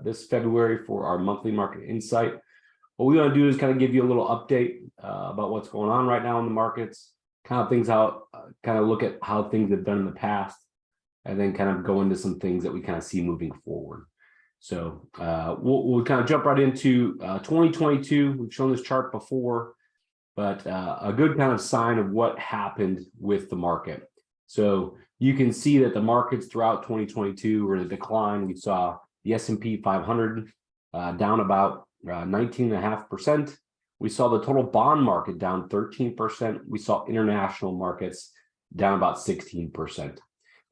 this February for our monthly market insight. What we want to do is kind of give you a little update about what's going on right now in the markets, kind of look at how things have done in the past, and then kind of go into some things that we kind of see moving forward. So we'll kind of jump right into 2022. We've shown this chart before, but a good kind of sign of what happened with the market. So you can see that the markets throughout 2022 were in a decline. We saw the S&P 500 down about 19.5%. We saw the total bond market down 13%. We saw international markets down about 16%.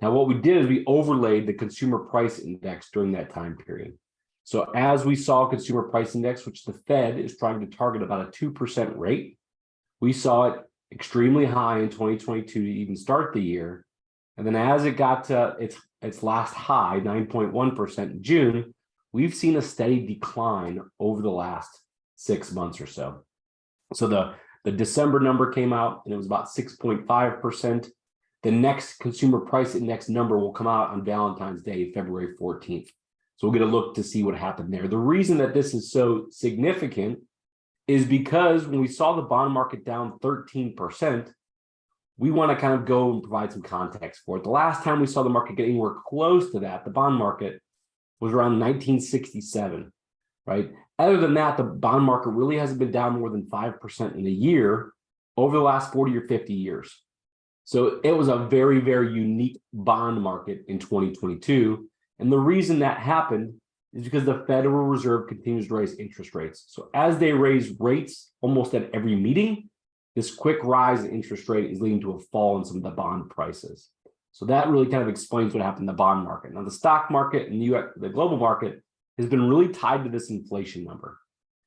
Now, what we did is we overlaid the consumer price index during that time period. So as we saw consumer price index, which the Fed is trying to target about a 2% rate, we saw it extremely high in 2022 to even start the year. And then as it got to its last high, 9.1% in June, we've seen a steady decline over the last 6 months or so. So the December number came out and it was about 6.5%. The next consumer price index number will come out on Valentine's Day, February 14th. So we'll get a look to see what happened there. The reason that this is so significant is because when we saw the bond market down 13%, we want to kind of go and provide some context for it. The last time we saw the market get anywhere close to that, the bond market, was around 1967, right? Other than that, the bond market really hasn't been down more than 5% in a year over the last 40 or 50 years. So it was a very, very unique bond market in 2022. And the reason that happened is because the Federal Reserve continues to raise interest rates. So as they raise rates almost at every meeting, this quick rise in interest rate is leading to a fall in some of the bond prices. So that really kind of explains what happened in the bond market. Now, the stock market and the global market has been really tied to this inflation number.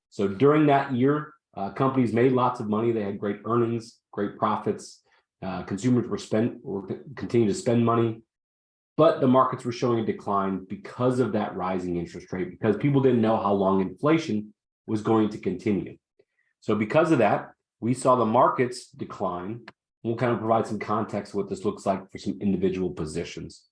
So during that year, companies made lots of money. They had great earnings, great profits. Consumers were continuing to spend money, but the markets were showing a decline because of that rising interest rate, because people didn't know how long inflation was going to continue. So because of that, we saw the markets decline. We'll kind of provide some context of what this looks like for some individual positions.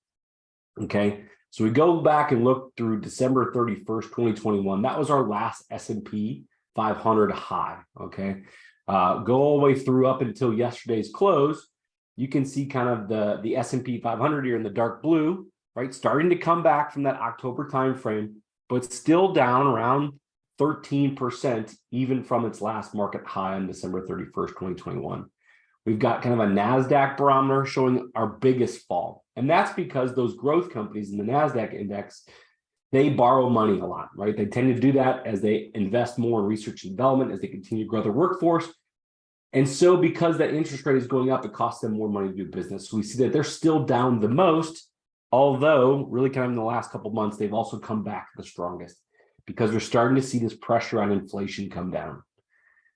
Okay, so we go back and look through December 31st, 2021. That was our last S&P 500 high, okay? Go all the way through up until yesterday's close. You can see kind of the S&P 500 here in the dark blue, right? Starting to come back from that October timeframe, but still down around 13% even from its last market high on December 31st, 2021. We've got kind of a NASDAQ barometer showing our biggest fall. And that's because those growth companies in the NASDAQ index, they borrow money a lot, right? They tend to do that as they invest more in research and development, as they continue to grow their workforce. And so because that interest rate is going up, it costs them more money to do business. So we see that they're still down the most, although really kind of in the last couple of months, they've also come back the strongest because we're starting to see this pressure on inflation come down.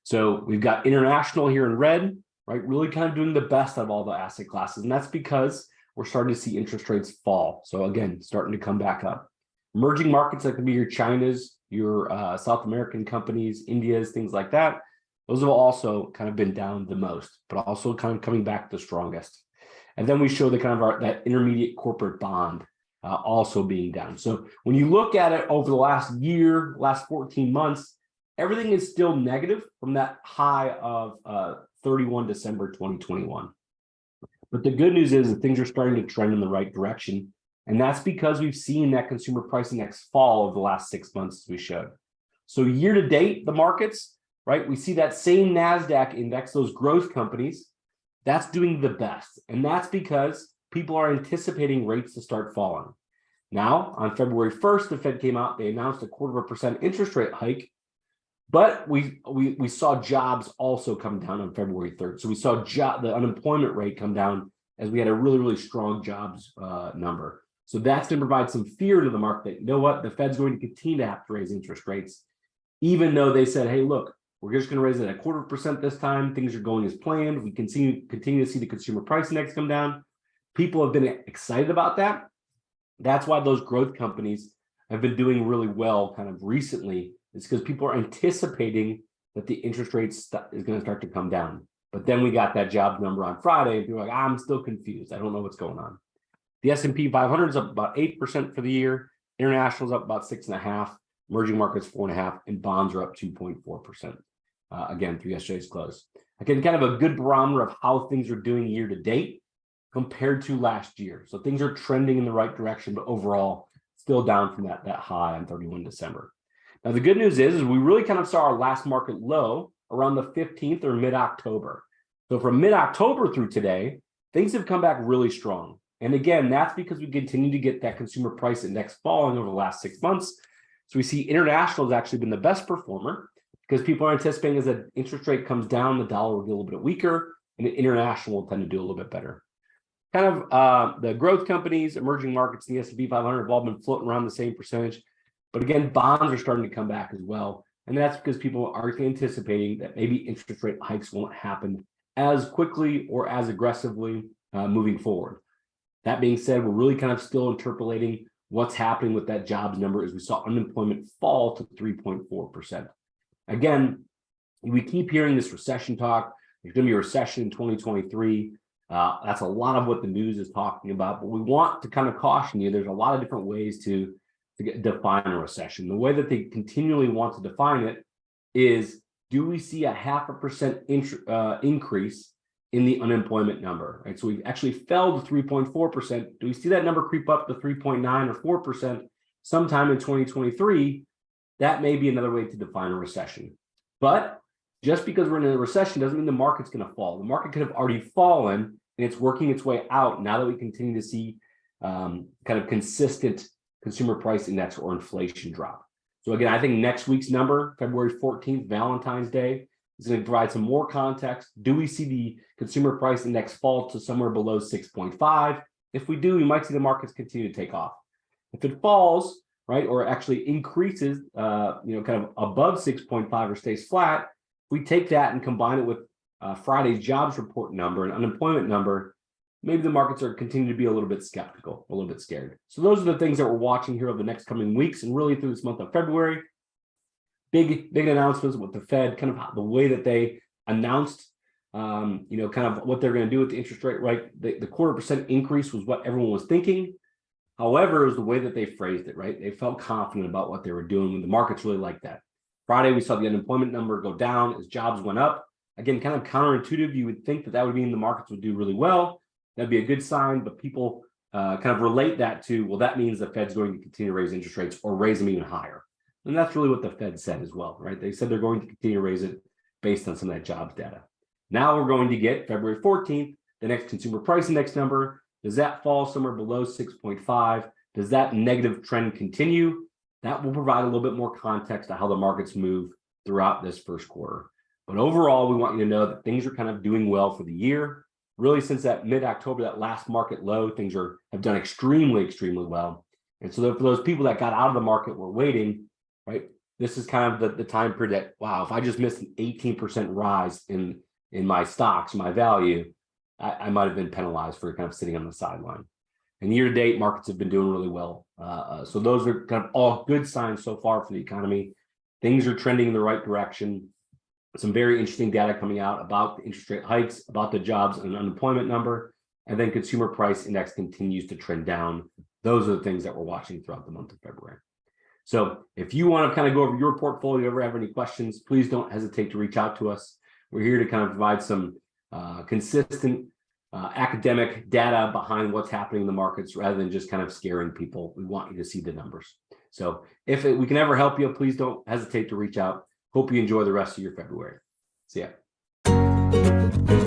So we've got international here in red, right? Really kind of doing the best of all the asset classes. And that's because we're starting to see interest rates fall. So again, starting to come back up. Emerging markets that could be your China's, your South American companies, India's, things like that. Those have also kind of been down the most, but also kind of coming back the strongest. And then we show the kind of that intermediate corporate bond also being down. So when you look at it over the last year, last 14 months, everything is still negative from that high of 31 December 2021. But the good news is that things are starting to trend in the right direction. And that's because we've seen that consumer price index fall over the last 6 months, as we showed. So year to date, the markets, right, we see that same NASDAQ index, those growth companies, that's doing the best. And that's because people are anticipating rates to start falling. Now, on February 1st, the Fed came out, they announced a 0.25% interest rate hike, but we saw jobs also come down on February 3rd. So we saw the unemployment rate come down as we had a really, really strong jobs number. So that's going to provide some fear to the market that, you know what, the Fed's going to continue to have to raise interest rates, even though they said, hey, look, we're just going to raise it at 0.25% this time. Things are going as planned. We continue to see the consumer price index come down. People have been excited about that. That's why those growth companies have been doing really well kind of recently. It's because people are anticipating that the interest rate is going to start to come down. But then we got that jobs number on Friday, and people are like, I'm still confused. I don't know what's going on. The S&P 500 is up about 8% for the year. International's up about 6.5%, emerging markets 4.5%, and bonds are up 2.4%. Again, through yesterday's close. Again, kind of a good barometer of how things are doing year to date compared to last year. So things are trending in the right direction, but overall still down from that high on 31 December. Now, the good news is we really kind of saw our last market low around the 15th or mid-October. So from mid-October through today, things have come back really strong. And again, that's because we continue to get that consumer price index falling over the last 6 months. So we see international has actually been the best performer because people are anticipating as the interest rate comes down, the dollar will get a little bit weaker, and the international will tend to do a little bit better. Kind of the growth companies, emerging markets, and the S&P 500 have all been floating around the same percentage. But again, bonds are starting to come back as well. And that's because people are anticipating that maybe interest rate hikes won't happen as quickly or as aggressively moving forward. That being said, we're really kind of still interpolating what's happening with that jobs number as we saw unemployment fall to 3.4%. Again, we keep hearing this recession talk. There's going to be a recession in 2023. That's a lot of what the news is talking about, but we want to kind of caution you. There's a lot of different ways to define a recession. The way that they continually want to define it is, do we see a 0.5% increase in the unemployment number? Right, so we actually fell to 3.4%. Do we see that number creep up to 3.9 or 4% sometime in 2023? That may be another way to define a recession. But just because we're in a recession doesn't mean the market's going to fall. The market could have already fallen, and it's working its way out now that we continue to see kind of consistent consumer price index or inflation drop. So again, I think next week's number, February 14th, Valentine's Day, is going to provide some more context. Do we see the consumer price index fall to somewhere below 6.5? If we do, we might see the markets continue to take off. If it falls, right, or actually increases, kind of above 6.5 or stays flat, we take that and combine it with Friday's jobs report number and unemployment number, maybe the markets are continuing to be a little bit skeptical, a little bit scared. So those are the things that we're watching here over the next coming weeks and really through this month of February. Big announcements with the Fed, kind of the way that they announced, kind of what they're going to do with the interest rate, right? The 0.25% increase was what everyone was thinking. However, it was the way that they phrased it, right? They felt confident about what they were doing, and the markets really liked that. Friday, we saw the unemployment number go down as jobs went up. Again, kind of counterintuitive. You would think that would mean the markets would do really well. That'd be a good sign, but people kind of relate that to, well, that means the Fed's going to continue to raise interest rates or raise them even higher. And that's really what the Fed said as well, right? They said they're going to continue to raise it based on some of that jobs data. Now we're going to get February 14th, the next consumer price index number. Does that fall somewhere below 6.5? Does that negative trend continue? That will provide a little bit more context to how the markets move throughout this first quarter. But overall, we want you to know that things are kind of doing well for the year. Really, since that mid-October, that last market low, things have done extremely well. And so for those people that got out of the market were waiting, right? This is kind of the time period that, wow, if I just missed an 18% rise in my stocks, my value, I might have been penalized for kind of sitting on the sideline. And year to date, markets have been doing really well. So those are kind of all good signs so far for the economy. Things are trending in the right direction. Some very interesting data coming out about the interest rate hikes, about the jobs and unemployment number, and then consumer price index continues to trend down. Those are the things that we're watching throughout the month of February. So if you want to kind of go over your portfolio, ever have any questions, please don't hesitate to reach out to us. We're here to kind of provide some consistent academic data behind what's happening in the markets rather than just kind of scaring people. We want you to see the numbers. So if we can ever help you, please don't hesitate to reach out. Hope you enjoy the rest of your February. See ya.